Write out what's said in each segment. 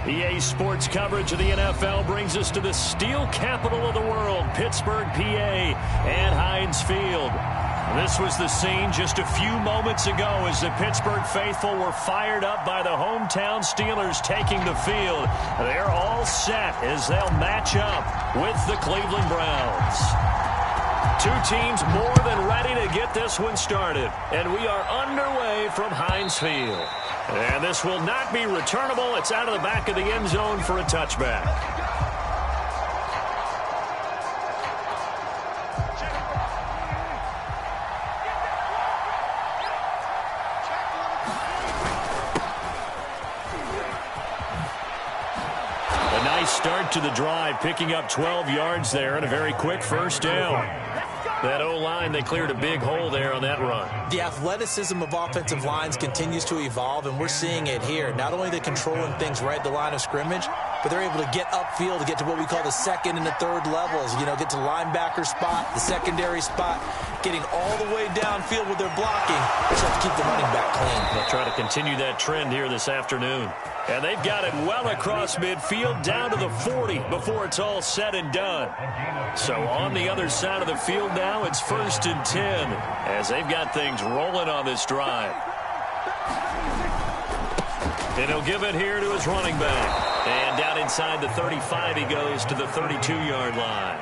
EA Sports coverage of the NFL brings us to the steel capital of the world, Pittsburgh, PA, and Heinz Field. This was the scene just a few moments ago as the Pittsburgh faithful were fired up by the hometown Steelers taking the field. They're all set as they'll match up with the Cleveland Browns. Two teams more than ready to get this one started, and we are underway from Heinz Field. And this will not be returnable. It's out of the back of the end zone for a touchback. A nice start to the drive, picking up 12 yards there and a very quick first down. That O-line, they cleared a big hole there on that run. The athleticism of offensive lines continues to evolve, and we're seeing it here. Not only are they controlling things right at the line of scrimmage, but they're able to get upfield to get to what we call the second and the third levels. You know, get to the linebacker spot, the secondary spot, getting all the way downfield with their blocking. Just have to keep the running back clean. They'll try to continue that trend here this afternoon. And they've got it well across midfield down to the 40 before it's all said and done. So on the other side of the field now, it's 1st and 10 as they've got things rolling on this drive. And he'll give it here to his running back. And down inside the 35, he goes to the 32-yard line.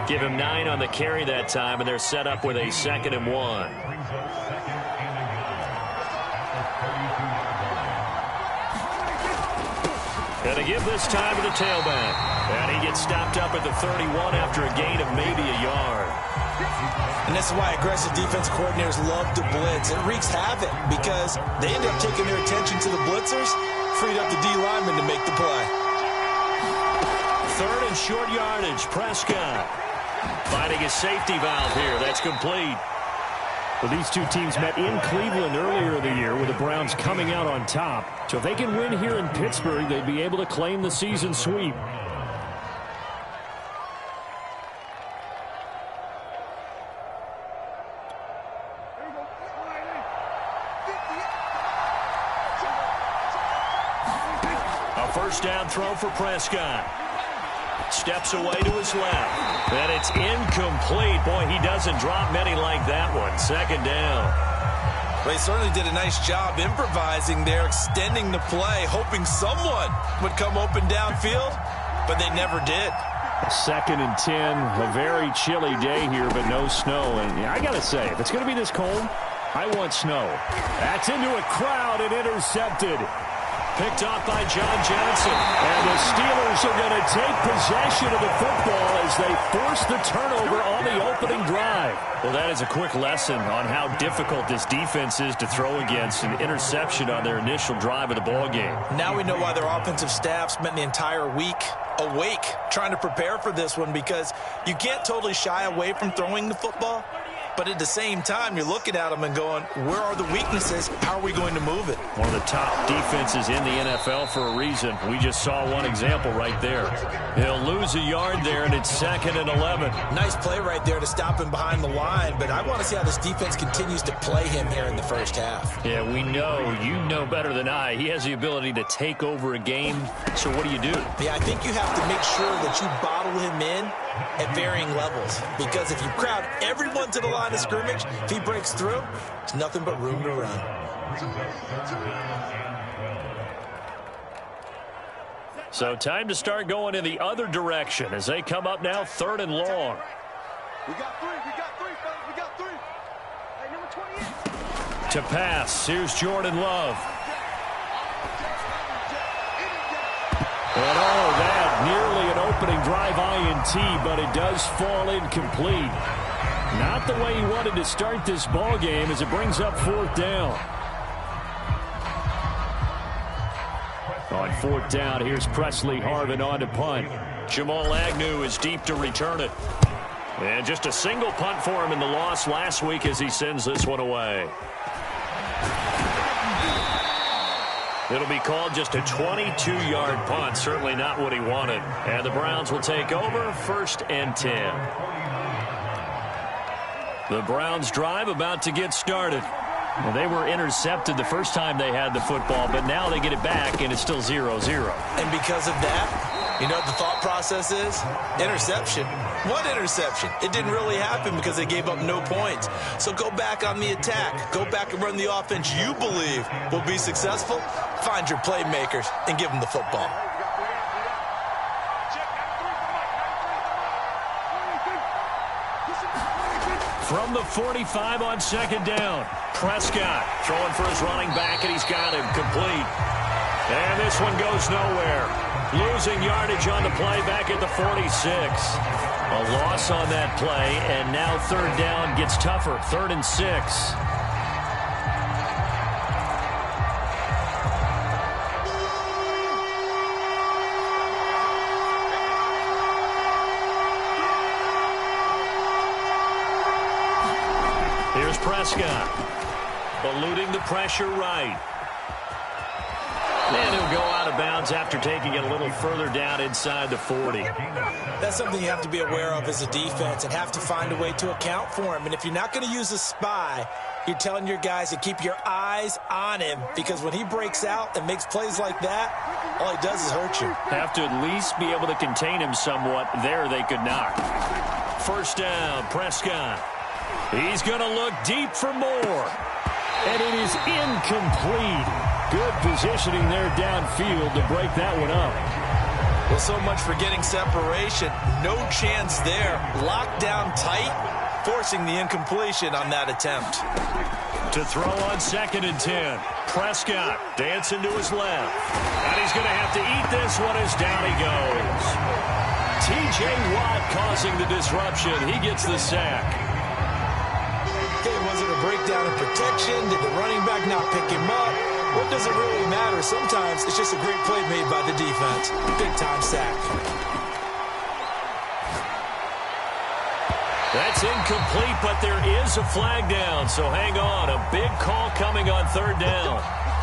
Give him 9 on the carry that time, and they're set up with a 2nd and 1. And they give this time to the tailback. And he gets stopped up at the 31 after a gain of maybe a yard. And that's why aggressive defense coordinators love to blitz. It wreaks havoc because they end up taking their attention to the blitzers, freed up the D lineman to make the play. 3rd and short yardage. Prescott finding a safety valve here. That's complete. Well, these two teams met in Cleveland earlier in the year with the Browns coming out on top. So if they can win here in Pittsburgh, they'd be able to claim the season sweep. A first down throw for Prescott. Steps away to his left. And it's incomplete. Boy, he doesn't drop many like that one. 2nd down. Well, he certainly did a nice job improvising there, extending the play, hoping someone would come open downfield, but they never did. 2nd and 10, a very chilly day here, but no snow. And I got to say, if it's going to be this cold, I want snow. That's into a crowd and intercepted. Picked off by John Johnson. And the Steelers are going to take possession of the football as they force the turnover on the opening drive. Well, that is a quick lesson on how difficult this defense is to throw against. An interception on their initial drive of the ballgame. Now we know why their offensive staff spent the entire week awake trying to prepare for this one, because you can't totally shy away from throwing the football. But at the same time, you're looking at them and going, where are the weaknesses? How are we going to move it? One of the top defenses in the NFL for a reason. We just saw one example right there. He'll lose a yard there, and it's 2nd and 11. Nice play right there to stop him behind the line, but I want to see how this defense continues to play him here in the first half. Yeah, we know. You know better than I. He has the ability to take over a game. So what do you do? Yeah, I think you have to make sure that you bottle him in at varying levels, because if you crowd everyone to the line of scrimmage, if he breaks through, it's nothing but room to run. So time to start going in the other direction as they come up now 3rd and long. We got 3, fellas, we got 3. Hey, number 28. To pass, here's Jordan Love. And all that, nearly an opening drive INT, but it does fall incomplete. Not the way he wanted to start this ball game as it brings up 4th down. On 4th down, here's Presley Harvin on to punt. Jamal Agnew is deep to return it. And just a single punt for him in the loss last week as he sends this one away. It'll be called just a 22-yard punt. Certainly not what he wanted. And the Browns will take over 1st and 10. The Browns drive about to get started. Well, they were intercepted the first time they had the football, but now they get it back, and it's still 0-0. And because of that, you know what the thought process is? Interception. What interception? It didn't really happen because they gave up no points. So go back on the attack. Go back and run the offense you believe will be successful. Find your playmakers and give them the football. From the 45 on second down, Prescott throwing for his running back, and he's got him complete. And this one goes nowhere. Losing yardage on the play back at the 46. A loss on that play, and now third down gets tougher. 3rd and 6. Here's Prescott, eluding the pressure right. And he'll go out of bounds after taking it a little further down inside the 40. That's something you have to be aware of as a defense and have to find a way to account for him. And if you're not going to use a spy, you're telling your guys to keep your eyes on him, because when he breaks out and makes plays like that, all he does is hurt you. Have to at least be able to contain him somewhat. There they could not. First down, Prescott. He's going to look deep for more. And it is incomplete. Good positioning there downfield to break that one up. Well, so much for getting separation. No chance there. Locked down tight, forcing the incompletion on that attempt. To throw on 2nd and 10. Prescott dancing to his left. And he's going to have to eat this one as down he goes. T.J. Watt causing the disruption. He gets the sack. Was it a breakdown in protection? Did the running back not pick him up? What does it really matter? Sometimes it's just a great play made by the defense. Big-time sack. That's incomplete, but there is a flag down, so hang on. A big call coming on 3rd down.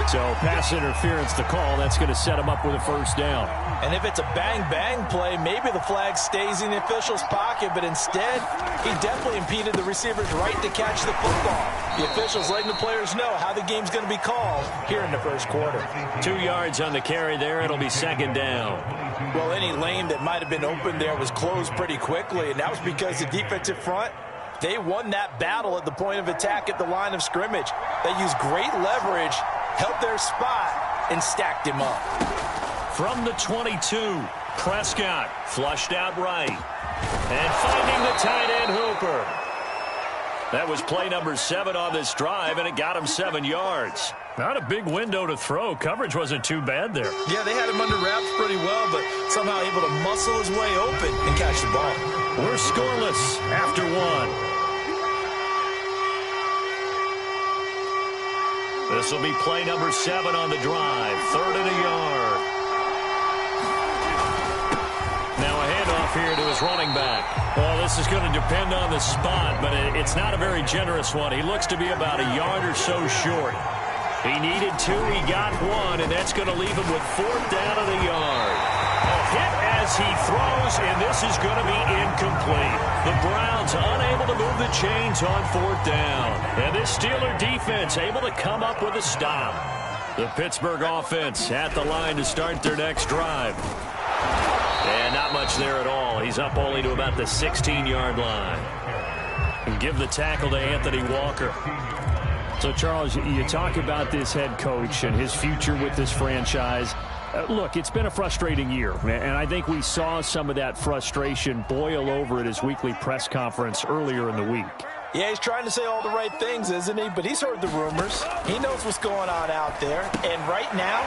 So pass interference the call. That's going to set him up with a first down. And if it's a bang-bang play, maybe the flag stays in the official's pocket, but instead, he definitely impeded the receiver's right to catch the football. The officials letting the players know how the game's going to be called here in the first quarter. 2 yards on the carry there. It'll be 2nd down. Well, any lane that might have been open there was closed pretty quickly, and that was because the defensive front, they won that battle at the point of attack at the line of scrimmage. They used great leverage, held their spot, and stacked him up. From the 22, Prescott flushed out right. And finding the tight end Hooper. That was play number 7 on this drive, and it got him 7 yards. Not a big window to throw. Coverage wasn't too bad there. Yeah, they had him under wraps pretty well, but somehow able to muscle his way open and catch the ball. We're scoreless after 1. This will be play number 7 on the drive. 3rd and a yard. Now a handoff here to his running back. Well, this is going to depend on the spot, but it's not a very generous one. He looks to be about a yard or so short. He needed 2, he got 1, and that's going to leave him with 4th down of the yard. A hit as he throws, and this is going to be incomplete. The Browns unable to move the chains on 4th down. And this Steeler defense able to come up with a stop. The Pittsburgh offense at the line to start their next drive. And not much there at all. He's up only to about the 16-yard line. And give the tackle to Anthony Walker. So, Charles, you talk about this head coach and his future with this franchise. Look, it's been a frustrating year, and I think we saw some of that frustration boil over at his weekly press conference earlier in the week. Yeah, he's trying to say all the right things, isn't he? But he's heard the rumors. He knows what's going on out there. And right now,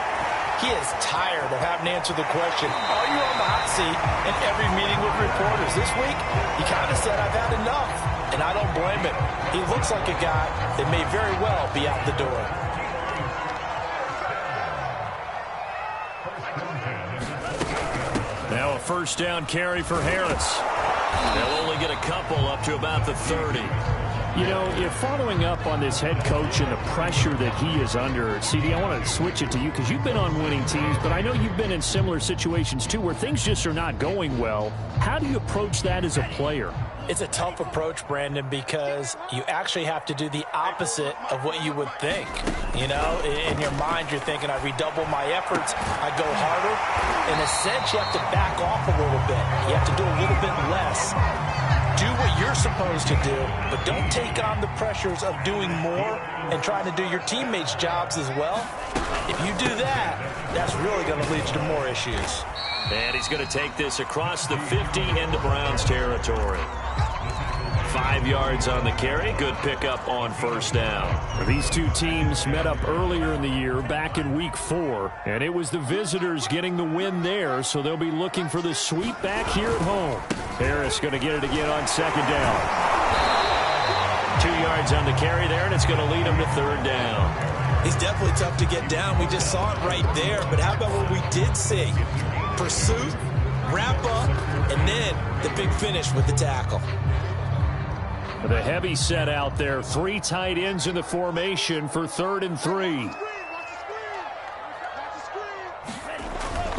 he is tired of having to answer the question, are you on the hot seat in every meeting with reporters? This week, he kind of said, I've had enough. And I don't blame him. He looks like a guy that may very well be out the door. Now a first down carry for Harris. They'll only get a couple up to about the 30. You know, you're following up on this head coach and the pressure that he is under. CD, I want to switch it to you because you've been on winning teams, but I know you've been in similar situations too where things just are not going well. How do you approach that as a player? It's a tough approach, Brandon, because you actually have to do the opposite of what you would think. You know, in your mind, you're thinking, I redouble my efforts, I go harder. In a sense, you have to back off a little bit. You have to do a little bit less. Do what you're supposed to do, but don't take on the pressures of doing more and trying to do your teammates' jobs as well. If you do that, that's really going to lead you to more issues. And he's going to take this across the 50 into Browns territory. 5 yards on the carry. Good pickup on first down. These two teams met up earlier in the year, back in Week 4, and it was the visitors getting the win there, so they'll be looking for the sweep back here at home. Harris going to get it again on second down. 2 yards on the carry there, and it's going to lead him to third down. He's definitely tough to get down. We just saw it right there, but how about what we did see? Pursuit, wrap up, and then the big finish with the tackle. The heavy set out there. 3 tight ends in the formation for 3rd and 3.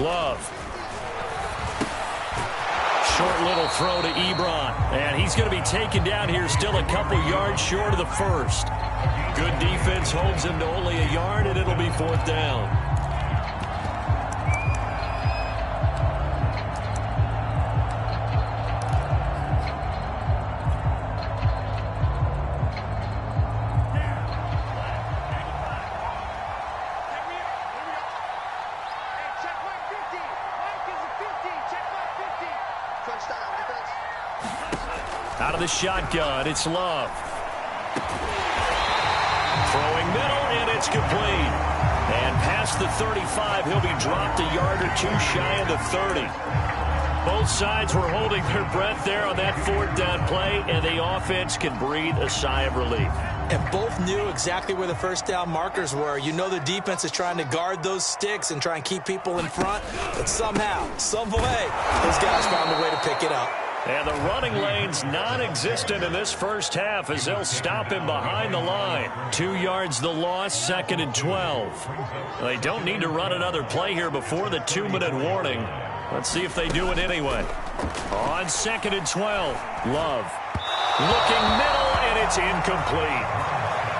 Love. Short little throw to Ebron. And he's going to be taken down here, still a couple yards short of the first. Good defense holds him to only a yard, and it'll be 4th down. Out of the shotgun, it's Love. Throwing middle, and it's complete. And past the 35, he'll be dropped a yard or 2 shy of the 30. Both sides were holding their breath there on that 4th down play, and the offense can breathe a sigh of relief. And both knew exactly where the first down markers were. You know the defense is trying to guard those sticks and try and keep people in front, but somehow, some way, those guys found a way to pick it up. And the running lane's non-existent in this first half as they'll stop him behind the line. 2 yards the loss, 2nd and 12. They don't need to run another play here before the 2-minute warning. Let's see if they do it anyway. On 2nd and 12, Love. Looking middle, and it's incomplete.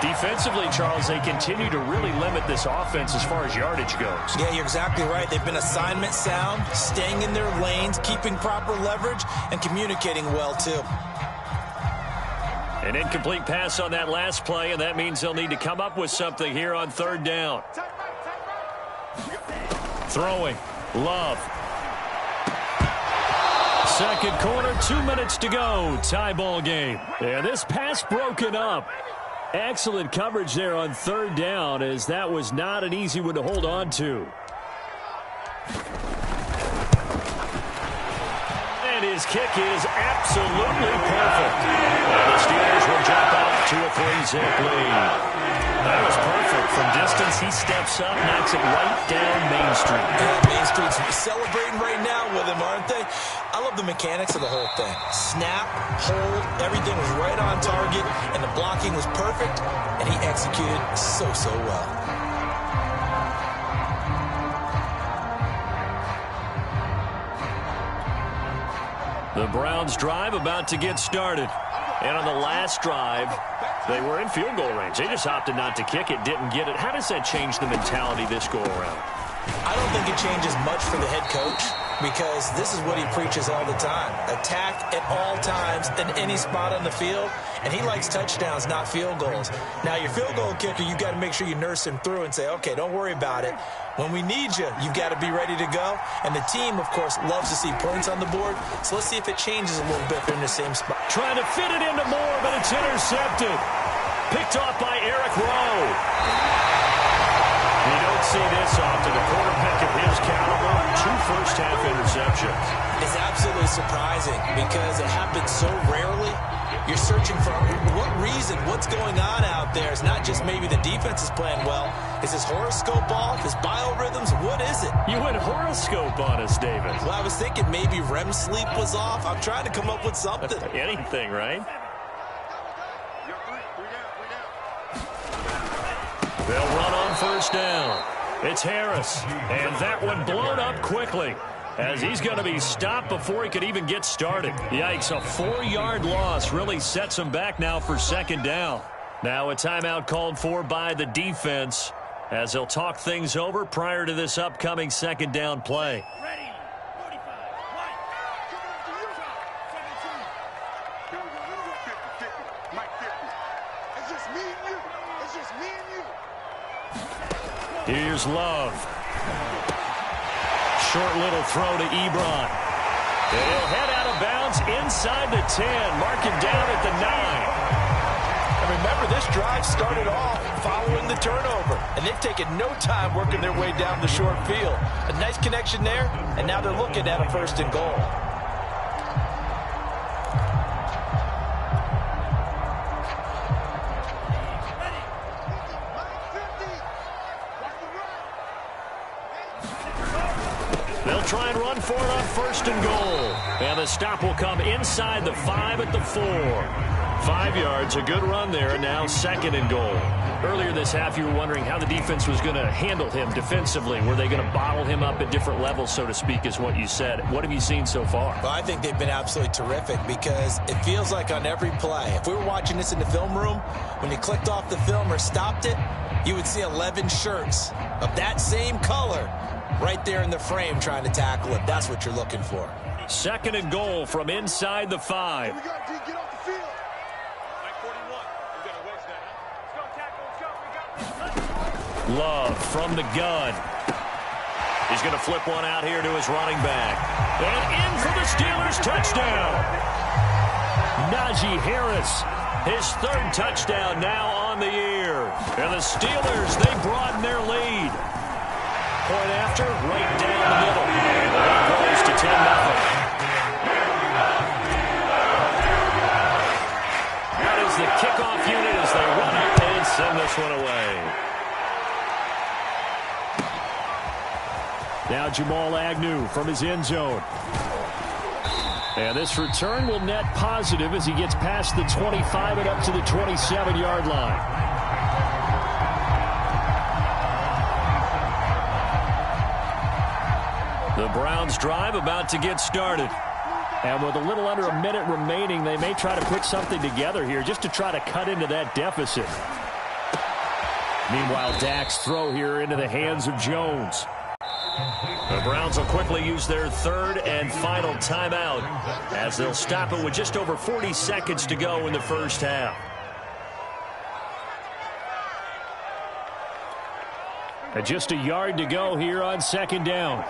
Defensively, Charles, they continue to really limit this offense as far as yardage goes. Yeah, you're exactly right. They've been assignment sound, staying in their lanes, keeping proper leverage, and communicating well, too. An incomplete pass on that last play, and that means they'll need to come up with something here on 3rd down. Throwing. Love. Second quarter, 2 minutes to go. Tie ball game. Yeah, this pass broken up. Excellent coverage there on 3rd down, as that was not an easy one to hold on to. And his kick is absolutely perfect. And the Steelers will jump out to a 3-zip lead. That was perfect. From distance, he steps up, knocks it right down Main Street. Yeah, Main Street's celebrating right now with him, aren't they? I love the mechanics of the whole thing. Snap, hold, everything was right on target, and the blocking was perfect, and he executed so well. The Browns drive about to get started. And on the last drive, they were in field goal range. They just opted not to kick it, didn't get it. How does that change the mentality this go-around? I don't think it changes much for the head coach, because this is what he preaches all the time. Attack at all times in any spot on the field, and he likes touchdowns, not field goals. Now, your field goal kicker, you've got to make sure you nurse him through and say, okay, don't worry about it. When we need you, you've got to be ready to go. And the team, of course, loves to see points on the board. So let's see if it changes a little bit if they're in the same spot. Trying to fit it into Moore, but it's intercepted. Picked off by Eric Rowe. You don't see this often. The quarterback of his caliber, 2 first-half interceptions. It's absolutely surprising because it happens so rarely. You're searching for what reason, what's going on out there. It's not just maybe the defense is playing well. Is his horoscope off? His biorhythms? What is it? You went horoscope on us, David. Well, I was thinking maybe REM sleep was off. I'm trying to come up with something. Anything, right? They'll run on first down. It's Harris, and that one blown up quickly. as he's going to be stopped before he could even get started. Yikes, a 4-yard loss really sets him back now for second down. Now a timeout called for by the defense as they'll talk things over prior to this upcoming second down play. Ready. 45. White. Coming up to you. 17. Here we go. Here we go. 50. Mike 50. It's just me and you. It's just me and you. Here's Love. Short little throw to Ebron. And he'll head out of bounds inside the 10. Mark him down at the 9. Remember, this drive started off following the turnover, and they've taken no time working their way down the short field. A nice connection there, and now they're looking at a 1st and goal. They'll try and run for it on 1st and goal. And the stop will come inside the 5 at the 4. 5 yards, a good run there, now 2nd and goal. Earlier this half, you were wondering how the defense was going to handle him defensively. Were they going to bottle him up at different levels, so to speak, is what you said. What have you seen so far? Well, I think they've been absolutely terrific because it feels like on every play, if we were watching this in the film room, when you clicked off the film or stopped it, you would see 11 shirts of that same color right there in the frame trying to tackle it. That's what you're looking for. 2nd and goal from inside the 5. Here we go, D. Get off the field. Love from the gun. He's going to flip one out here to his running back. And in for the Steelers touchdown. Najee Harris, his 3rd touchdown now on the year. And the Steelers, they broaden their lead. Point after, right down the middle. And the lead grows to 10-0. That is the kickoff unit as they run it and send this one away. Now Jamal Agnew from his end zone. And this return will net positive as he gets past the 25 and up to the 27-yard line. The Browns drive about to get started. And with a little under a minute remaining, they may try to put something together here just to try to cut into that deficit. Meanwhile, Dak's throw here into the hands of Jones. The Browns will quickly use their 3rd and final timeout as they'll stop it with just over 40 seconds to go in the first half. And just a yard to go here on 2nd down.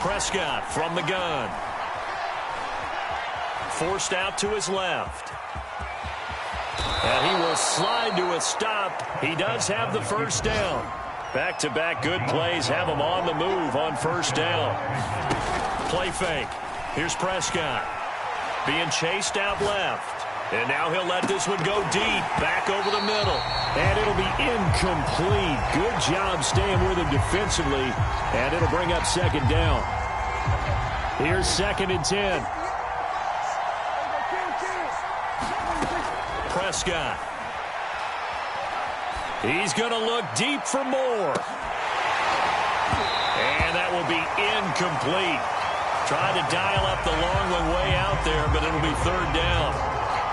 Prescott from the gun. Forced out to his left. And he will slide to a stop. He does have the 1st down. Back-to-back good plays have him on the move on 1st down. Play fake. Here's Prescott. Being chased out left. And now he'll let this one go deep. Back over the middle. And it'll be incomplete. Good job staying with him defensively. And it'll bring up 2nd down. Here's 2nd and 10. Prescott. He's going to look deep for more. And that will be incomplete. Tried to dial up the long one way out there, but it'll be 3rd down.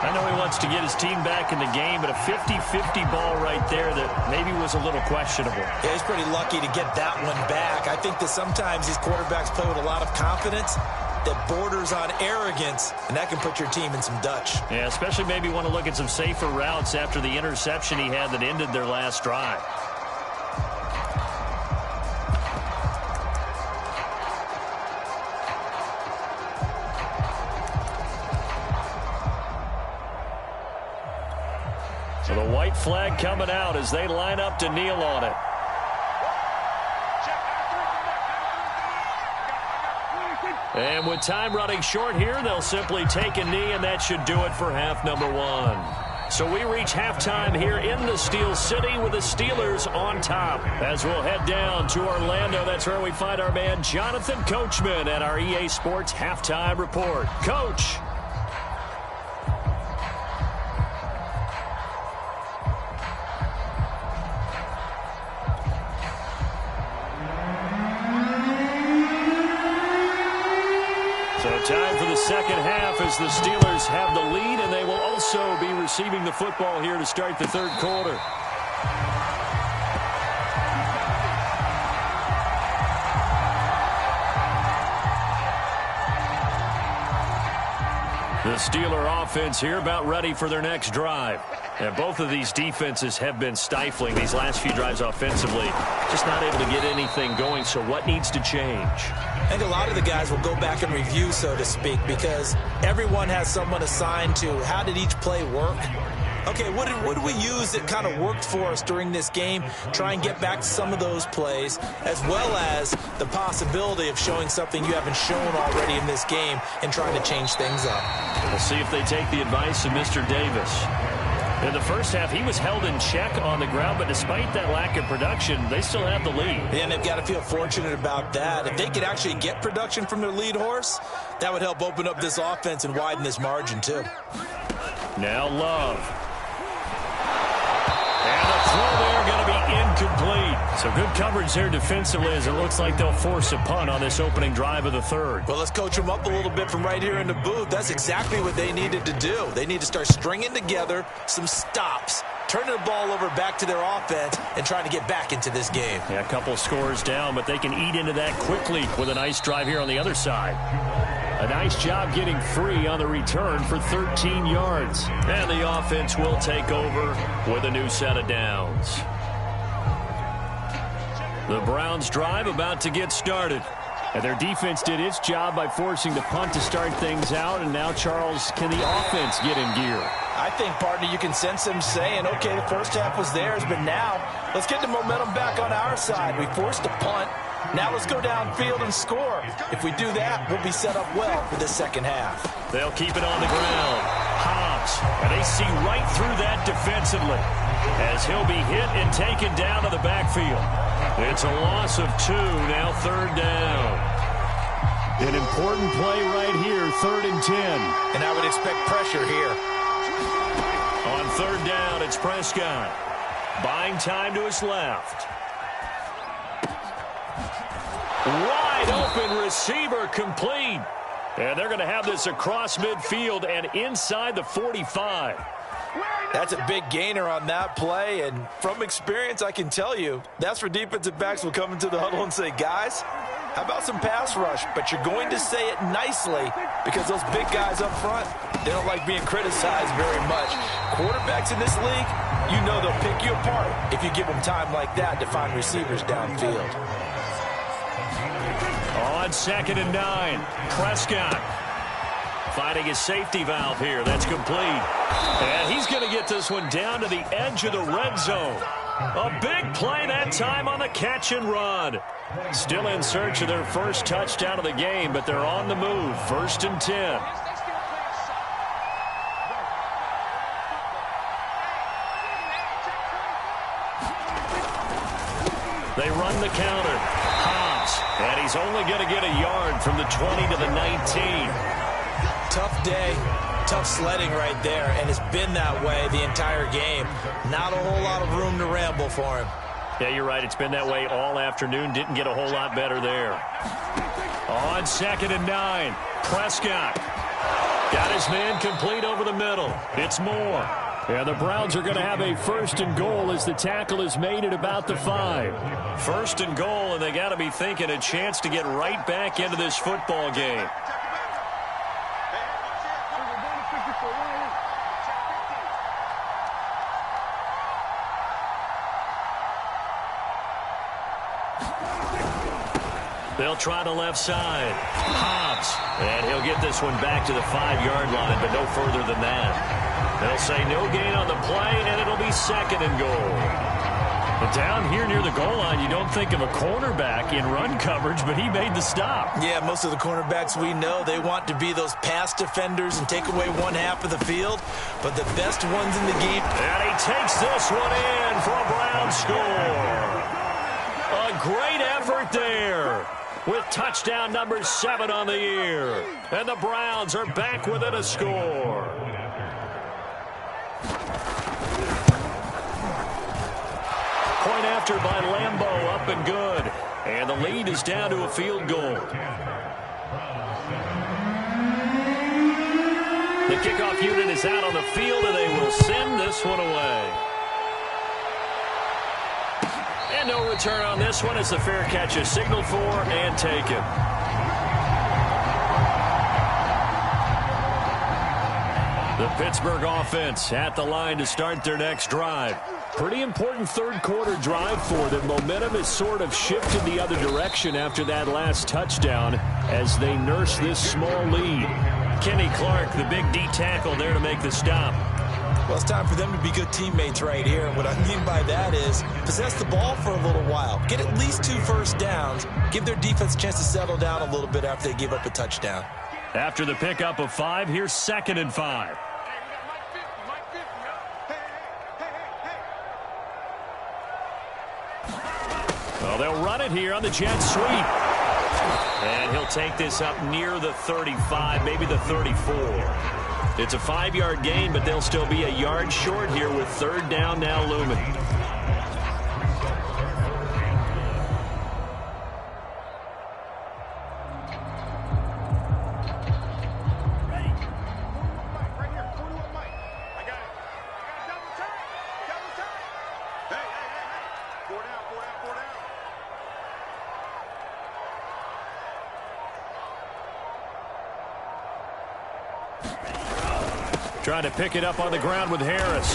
I know he wants to get his team back in the game, but a 50-50 ball right there that maybe was a little questionable. Yeah, he's pretty lucky to get that one back. I think that sometimes these quarterbacks play with a lot of confidence that borders on arrogance, and that can put your team in some Dutch. Yeah, especially maybe want to look at some safer routes after the interception he had that ended their last drive. So the white flag coming out as they line up to kneel on it. And with time running short here, they'll simply take a knee, and that should do it for half number 1. So we reach halftime here in the Steel City with the Steelers on top. As we'll head down to Orlando, that's where we find our man Jonathan Coachman at our EA Sports Halftime Report. Coach. Time for the second half as the Steelers have the lead, and they will also be receiving the football here to start the third quarter. The Steeler offense here about ready for their next drive. And both of these defenses have been stifling these last few drives offensively. Just not able to get anything going, so what needs to change? I think a lot of the guys will go back and review, so to speak, because everyone has someone assigned to how did each play work. Okay, what did we use that kind of worked for us during this game? Try and get back to some of those plays, as well as the possibility of showing something you haven't shown already in this game and trying to change things up. We'll see if they take the advice of Mr. Davis. In the first half, he was held in check on the ground, but despite that lack of production, they still have the lead. And they've got to feel fortunate about that. If they could actually get production from their lead horse, that would help open up this offense and widen this margin, too. Now Love. And the throw there going to be incomplete. So good coverage there defensively as it looks like they'll force a punt on this opening drive of the third. Well, let's coach them up a little bit from right here in the booth. That's exactly what they needed to do. They need to start stringing together some stops, turning the ball over back to their offense, and trying to get back into this game. Yeah, a couple scores down, but they can eat into that quickly with a nice drive here on the other side. A nice job getting free on the return for 13 yards. And the offense will take over with a new set of downs. The Browns drive about to get started. And their defense did its job by forcing the punt to start things out. And now, Charles, can the offense get in gear? I think, partner, you can sense them saying, okay, the first half was theirs, but now let's get the momentum back on our side. We forced a punt. Now let's go downfield and score. If we do that, we'll be set up well for the second half. They'll keep it on the ground. Hobbs, and they see right through that defensively as he'll be hit and taken down to the backfield. It's a loss of 2, now third down. An important play right here, 3rd and 10. And I would expect pressure here. On third down, it's Prescott. Buying time to his left. Wide open receiver complete. And they're going to have this across midfield and inside the 45. That's a big gainer on that play, and from experience, I can tell you, that's where defensive backs will come into the huddle and say, guys, how about some pass rush? But you're going to say it nicely because those big guys up front, they don't like being criticized very much. Quarterbacks in this league, you know they'll pick you apart if you give them time like that to find receivers downfield. On 2nd and 9, Prescott finding his safety valve here. That's complete. And he's going to get this one down to the edge of the red zone. A big play that time on the catch and run. Still in search of their first touchdown of the game, but they're on the move. 1st and 10. They run the counter. Hobbs, and he's only going to get a yard from the 20 to the 19. Tough day, tough sledding right there, and it's been that way the entire game. Not a whole lot of room to ramble for him. Yeah, you're right. It's been that way all afternoon. Didn't get a whole lot better there. On 2nd and 9, Prescott got his man complete over the middle. It's Moore. Yeah, the Browns are going to have a 1st and goal as the tackle is made at about the 5. 1st and goal, and they got to be thinking a chance to get right back into this football game. They'll try the left side. Hobbs, and he'll get this one back to the 5-yard line, but no further than that. They'll say no gain on the play, and it'll be 2nd and goal. But down here near the goal line, you don't think of a cornerback in run coverage, but he made the stop. Yeah, most of the cornerbacks we know, they want to be those pass defenders and take away one half of the field, but the best ones in the game. And he takes this one in for a Brown score. A great effort there, with touchdown number 7 on the year. And the Browns are back within a score. Point after by Lambeau, up and good. And the lead is down to a field goal. The kickoff unit is out on the field, and they will send this one away. And no return on this one as the fair catch is signaled for and taken. The Pittsburgh offense at the line to start their next drive. Pretty important third-quarter drive for them. Momentum has sort of shifted the other direction after that last touchdown as they nurse this small lead. Kenny Clark, the big D tackle there to make the stop. Well, it's time for them to be good teammates right here. And what I mean by that is possess the ball for a little while. Get at least 2 first downs. Give their defense a chance to settle down a little bit after they give up a touchdown. After the pickup of 5, here's 2nd and 5. Well, they'll run it here on the jet sweep. And he'll take this up near the 35, maybe the 34. It's a 5-yard gain, but they'll still be a yard short here with 3rd down now looming. Trying to pick it up on the ground with Harris.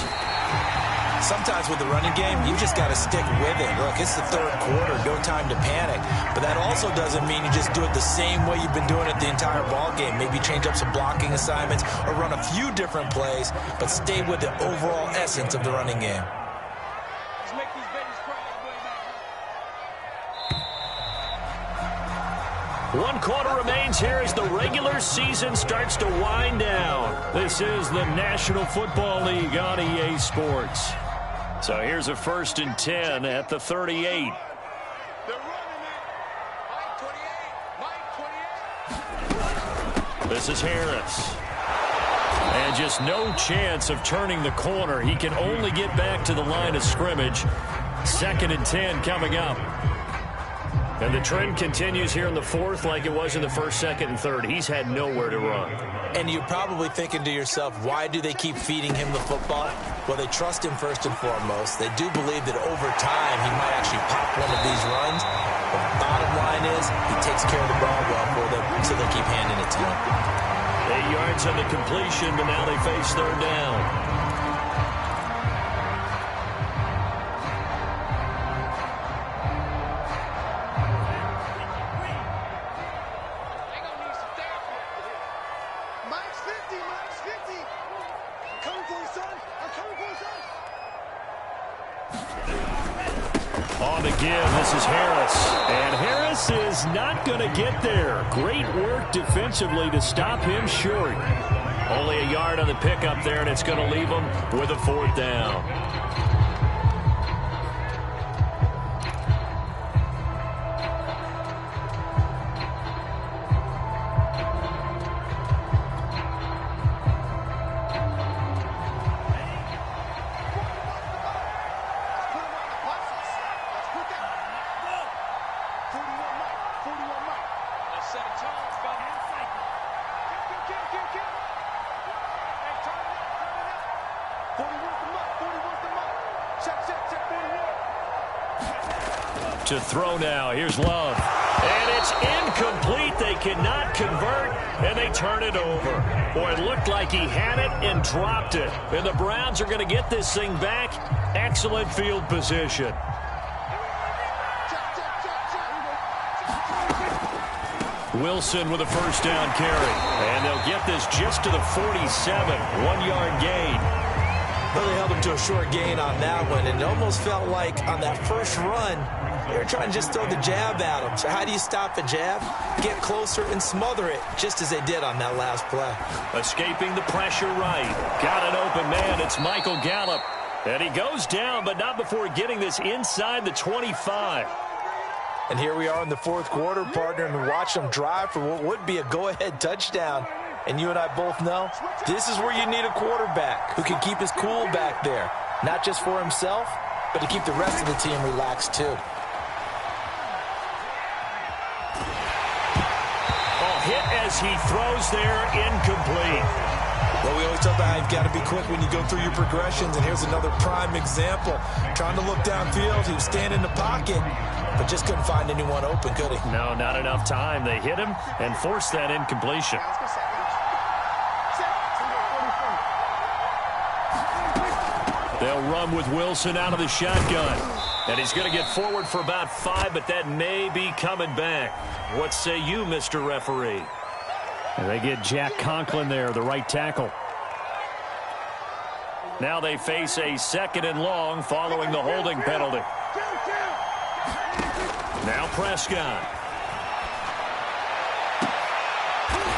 Sometimes with the running game, you just got to stick with it. Look, it's the 3rd quarter, no time to panic. But that also doesn't mean you just do it the same way you've been doing it the entire ball game. Maybe change up some blocking assignments or run a few different plays, but stay with the overall essence of the running game. One quarter remains here as the regular season starts to wind down. This is the National Football League on EA Sports. So here's a 1st and 10 at the 38. This is Harris. And just no chance of turning the corner. He can only get back to the line of scrimmage. 2nd and 10 coming up. And the trend continues here in the 4th like it was in the 1st, 2nd, and 3rd. He's had nowhere to run. And you're probably thinking to yourself, why do they keep feeding him the football? Well, they trust him first and foremost. They do believe that over time he might actually pop one of these runs. But the bottom line is he takes care of the ball well for them, so they keep handing it to him. 8 yards on the completion, but now they face 3rd down. On the give, this is Harris. And Harris is not going to get there. Great work defensively to stop him short. Only a yard on the pickup there, and it's going to leave him with a 4th down. To throw now. Here's Love. And it's incomplete. They cannot convert, and they turn it over. Boy, it looked like he had it and dropped it. And the Browns are going to get this thing back. Excellent field position. Wilson with a 1st down carry. And they'll get this just to the 47. 1-yard gain. Well, they held him to a short gain on that one, and it almost felt like on that first run, they were trying to just throw the jab at him. So how do you stop the jab? Get closer and smother it, just as they did on that last play. Escaping the pressure right. Got an open man. It's Michael Gallup. And he goes down, but not before getting this inside the 25. And here we are in the 4th quarter, partner, and watch them drive for what would be a go-ahead touchdown. And you and I both know this is where you need a quarterback who can keep his cool back there. Not just for himself, but to keep the rest of the team relaxed too. Hit as he throws there, incomplete. Well, we always talk about how you've got to be quick when you go through your progressions, and here's another prime example. Trying to look downfield, he was standing in the pocket, but just couldn't find anyone open, could he? No, not enough time. They hit him and forced that incompletion. They'll run with Wilson out of the shotgun. And he's going to get forward for about 5, but that may be coming back. What say you, Mr. Referee? And they get Jack Conklin there, the right tackle. Now they face a 2nd and long following the holding penalty. Now Prescott.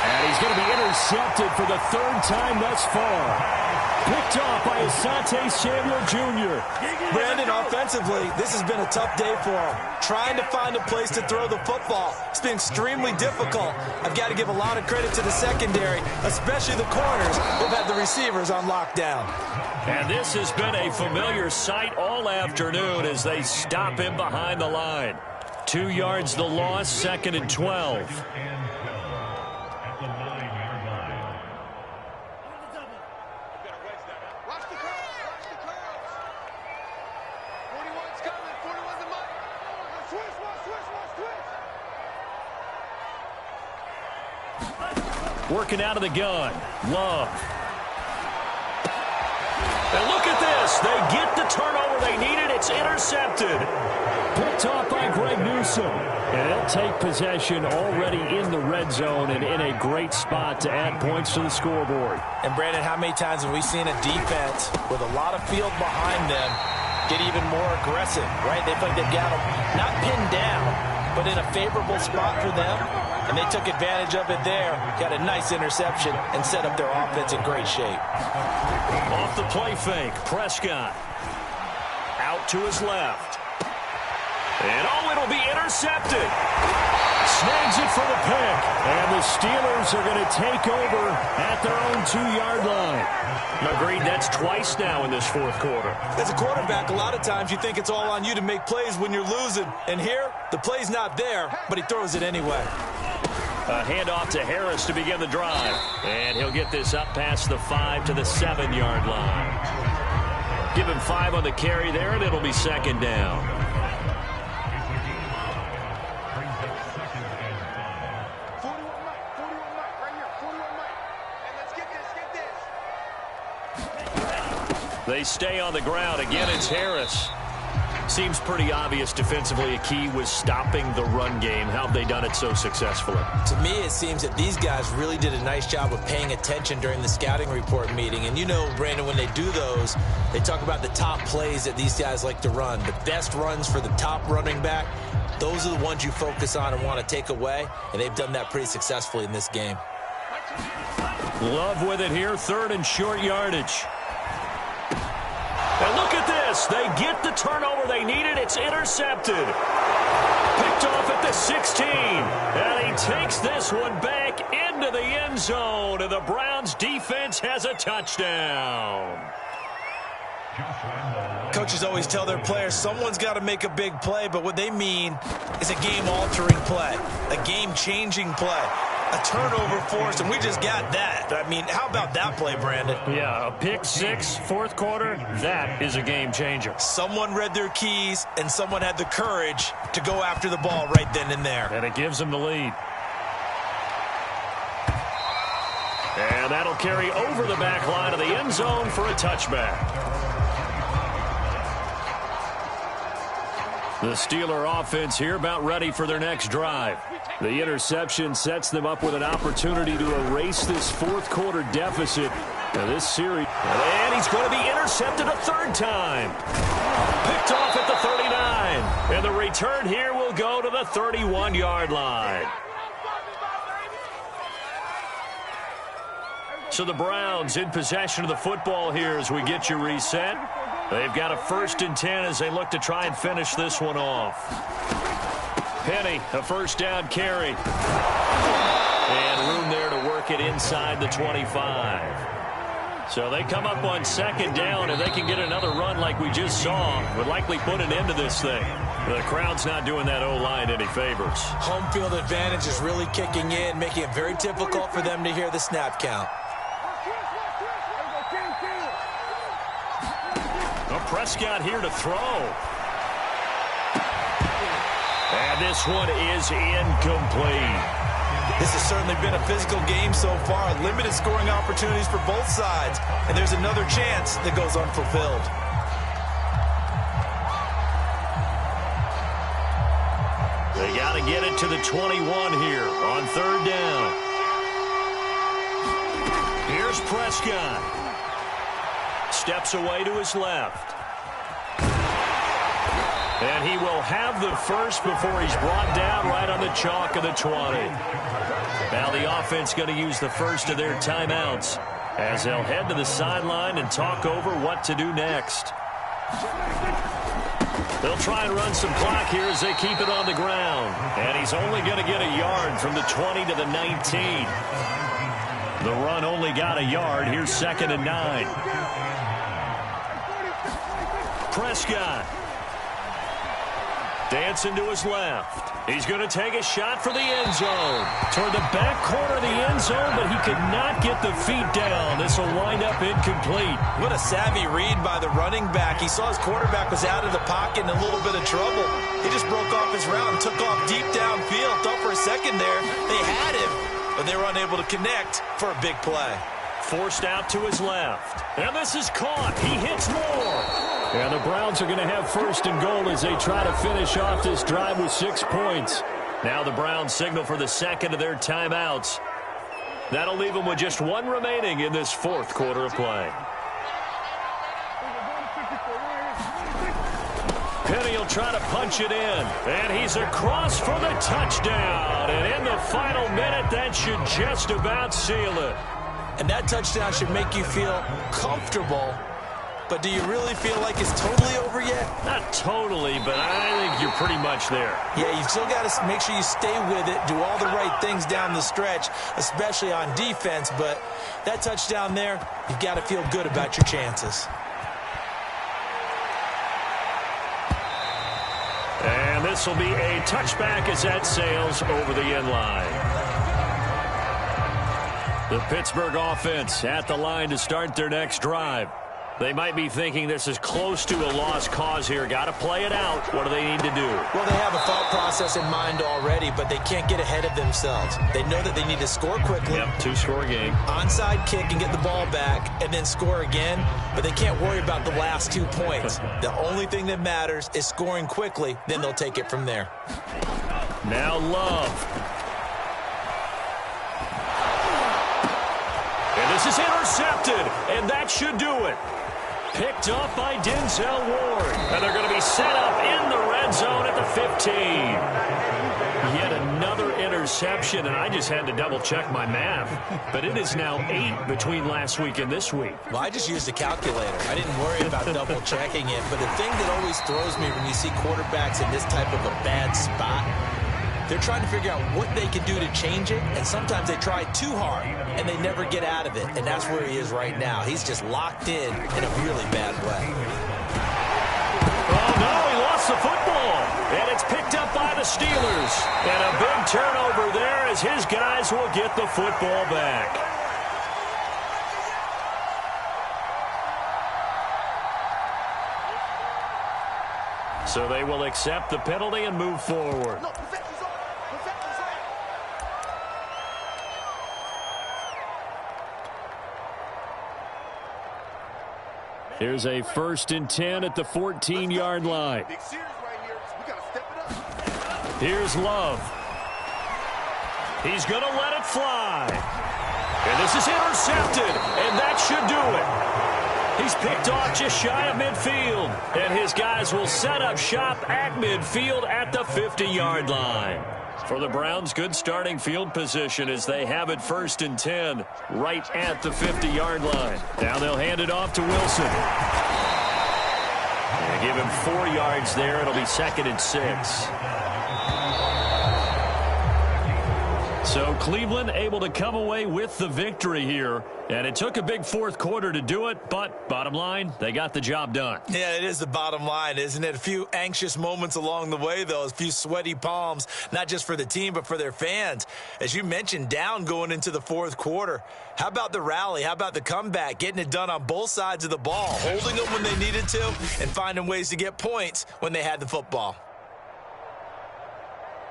And he's going to be intercepted for the 3rd time thus far. Picked off by Asante Samuel Jr. Brandon, offensively, this has been a tough day for him. Trying to find a place to throw the football. It's been extremely difficult. I've got to give a lot of credit to the secondary, especially the corners who've had the receivers on lockdown. And this has been a familiar sight all afternoon as they stop him behind the line. 2 yards the loss, 2nd and 12. Working out of the gun. Love. And look at this. They get the turnover they needed. It's intercepted. Picked off by Greg Newsome. And they'll take possession already in the red zone and in a great spot to add points to the scoreboard. And, Brandon, how many times have we seen a defense with a lot of field behind them get even more aggressive, right? They feel like they've got them not pinned down, but in a favorable spot for them. And they took advantage of it there, got a nice interception, and set up their offense in great shape. Off the play fake, Prescott. Out to his left. And oh, it'll be intercepted. Snags it for the pick. And the Steelers are going to take over at their own 2-yard line. Agreed, that's twice now in this 4th quarter. As a quarterback, a lot of times you think it's all on you to make plays when you're losing. And here, the play's not there, but he throws it anyway. A handoff to Harris to begin the drive. And he'll get this up past the 5 to the 7-yard line. Give him 5 on the carry there, and it'll be 2nd down. They stay on the ground. Again, it's Harris. Seems pretty obvious defensively a key was stopping the run game. How have they done it so successfully? To me, it seems that these guys really did a nice job of paying attention during the scouting report meeting. And you know, Brandon, when they do those, they talk about the top plays that these guys like to run. The best runs for the top running back, those are the ones you focus on and want to take away. And they've done that pretty successfully in this game. Love with it here, 3rd and short yardage. And look at this. They get the turnover they needed. It's intercepted. Picked off at the 16. And he takes this one back into the end zone. And the Browns defense has a touchdown. Coaches always tell their players someone's got to make a big play, but what they mean is a game-altering play, a game-changing play, a turnover forced, and we just got that. I mean, how about that play, Brandon? Yeah, a pick 6, 4th quarter, that is a game changer. Someone read their keys, and someone had the courage to go after the ball right then and there. And it gives them the lead. And that'll carry over the back line of the end zone for a touchback. The Steeler offense here about ready for their next drive. The interception sets them up with an opportunity to erase this 4th quarter deficit. Now this series, and he's going to be intercepted a 3rd time. Picked off at the 39. And the return here will go to the 31-yard line. So the Browns in possession of the football here as we get you reset. They've got a 1st and 10 as they look to try and finish this one off. Penny, a 1st down carry. And room there to work it inside the 25. So they come up on 2nd down, and they can get another run like we just saw. Would likely put an end to this thing. The crowd's not doing that O-line any favors. Home field advantage is really kicking in, making it very difficult for them to hear the snap count. Prescott here to throw. And this one is incomplete. This has certainly been a physical game so far. Limited scoring opportunities for both sides. And there's another chance that goes unfulfilled. They got to get it to the 21 here on third down. Here's Prescott. Steps away to his left. And he will have the first before he's brought down right on the chalk of the 20. Now the offense going to use the first of their timeouts as they'll head to the sideline and talk over what to do next. They'll try and run some clock here as they keep it on the ground. And he's only going to get a yard from the 20 to the 19. The run only got a yard. Here's 2nd and 9. Prescott. Dancing to his left. He's going to take a shot for the end zone. Toward the back corner of the end zone, but he could not get the feet down. This will wind up incomplete. What a savvy read by the running back. He saw his quarterback was out of the pocket in a little bit of trouble. He just broke off his route and took off deep downfield. Thought for a second there they had him, but they were unable to connect for a big play. Forced out to his left. And this is caught. He hits more. And the Browns are going to have 1st and goal as they try to finish off this drive with 6 points. Now the Browns signal for the second of their timeouts. That'll leave them with just 1 remaining in this 4th quarter of play. Penny will try to punch it in. And he's across for the touchdown. And in the final minute, that should just about seal it. And that touchdown should make you feel comfortable. But do you really feel like it's totally over yet? Not totally, but I think you're pretty much there. Yeah, you've still got to make sure you stay with it, do all the right things down the stretch, especially on defense. But that touchdown there, you've got to feel good about your chances. And this will be a touchback as that sails over the end line. The Pittsburgh offense at the line to start their next drive. They might be thinking this is close to a lost cause here. Got to play it out. What do they need to do? Well, they have a thought process in mind already, but they can't get ahead of themselves. They know that they need to score quickly. Yep, 2-score game. Onside kick and get the ball back and then score again, but they can't worry about the last 2 points. The only thing that matters is scoring quickly, then they'll take it from there. Now Love. And this is intercepted, and that should do it. Picked up by Denzel Ward. And they're going to be set up in the red zone at the 15. Yet another interception, and I just had to double-check my math. But it is now 8 between last week and this week. Well, I just used a calculator. I didn't worry about double-checking it. But the thing that always throws me when you see quarterbacks in this type of a bad spot, they're trying to figure out what they can do to change it, and sometimes they try too hard, and they never get out of it, and that's where he is right now. He's just locked in a really bad way. Oh, no, he lost the football, and it's picked up by the Steelers. And a big turnover there as his guys will get the football back. So they will accept the penalty and move forward. Here's a 1st and 10 at the 14-yard line. Here's Love. He's going to let it fly. And this is intercepted, and that should do it. He's picked off just shy of midfield, and his guys will set up shop at midfield at the 50-yard line. For the Browns, good starting field position as they have it 1st and 10 right at the 50-yard line. Now they'll hand it off to Wilson. And give him 4 yards there. It'll be 2nd and 6. So Cleveland able to come away with the victory here. And it took a big fourth quarter to do it, but bottom line, they got the job done. Yeah, it is the bottom line, isn't it? A few anxious moments along the way, though, a few sweaty palms, not just for the team, but for their fans. As you mentioned, down going into the fourth quarter. How about the rally? How about the comeback? Getting it done on both sides of the ball, holding them when they needed to, and finding ways to get points when they had the football.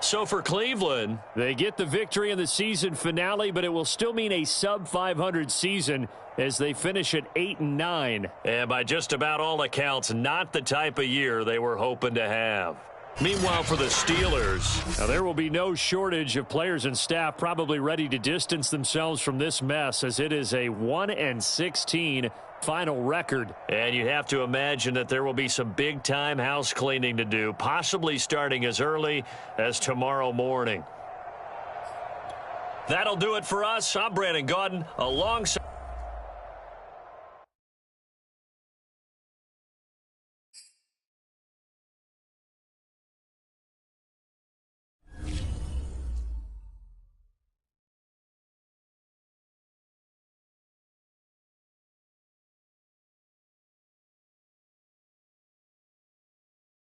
So for Cleveland, they get the victory in the season finale, but it will still mean a sub-500 season as they finish at 8-9. And by just about all accounts, not the type of year they were hoping to have. Meanwhile, for the Steelers, now there will be no shortage of players and staff probably ready to distance themselves from this mess, as it is a 1-16 final record. And you have to imagine that there will be some big-time house cleaning to do, possibly starting as early as tomorrow morning. That'll do it for us. I'm Brandon Gaudin alongside